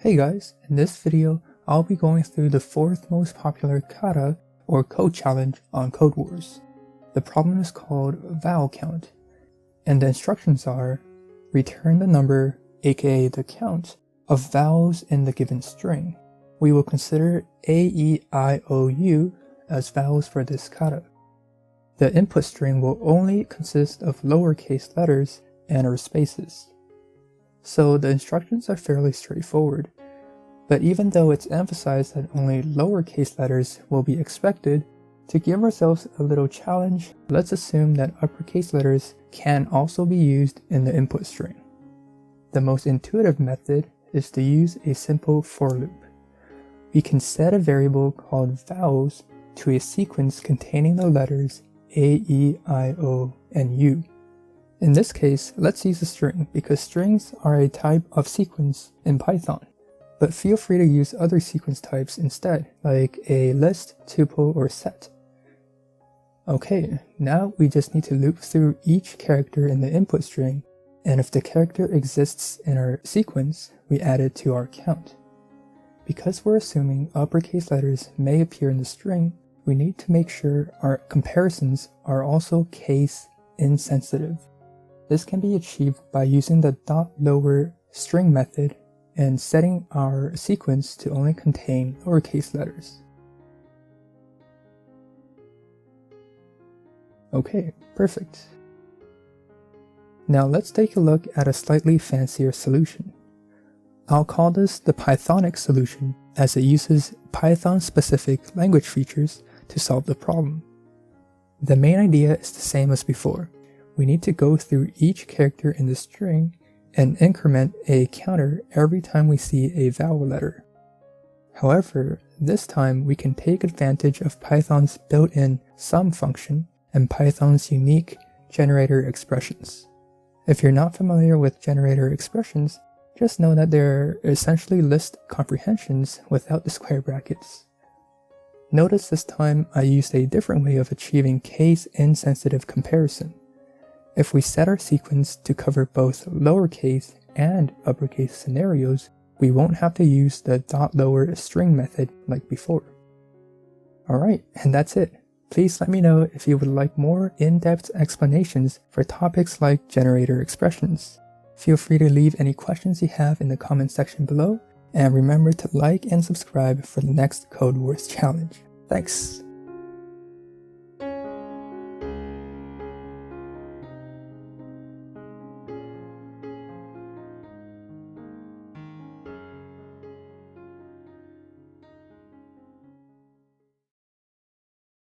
Hey guys, in this video, I'll be going through the fourth most popular kata or code challenge on Codewars. The problem is called Vowel Count, and the instructions are: return the number, aka the count, of vowels in the given string. We will consider A, E, I, O, U as vowels for this kata. The input string will only consist of lowercase letters and or spaces. So the instructions are fairly straightforward, but even though it's emphasized that only lowercase letters will be expected, to give ourselves a little challenge, let's assume that uppercase letters can also be used in the input string. The most intuitive method is to use a simple for loop. We can set a variable called vowels to a sequence containing the letters A, E, I, O, and U. In this case, let's use a string because strings are a type of sequence in Python. But feel free to use other sequence types instead, like a list, tuple, or set. Okay, now we just need to loop through each character in the input string, and if the character exists in our sequence, we add it to our count. Because we're assuming uppercase letters may appear in the string, we need to make sure our comparisons are also case insensitive. This can be achieved by using the .lower string method and setting our sequence to only contain lowercase letters. Okay, perfect. Now let's take a look at a slightly fancier solution. I'll call this the Pythonic solution as it uses Python-specific language features to solve the problem. The main idea is the same as before. We need to go through each character in the string and increment a counter every time we see a vowel letter. However, this time we can take advantage of Python's built-in sum function and Python's unique generator expressions. If you're not familiar with generator expressions, just know that they're essentially list comprehensions without the square brackets. Notice this time I used a different way of achieving case-insensitive comparison. If we set our sequence to cover both lowercase and uppercase scenarios, we won't have to use the .lower string method like before. Alright, and that's it. Please let me know if you would like more in-depth explanations for topics like generator expressions. Feel free to leave any questions you have in the comment section below, and remember to like and subscribe for the next Codewars challenge. Thanks!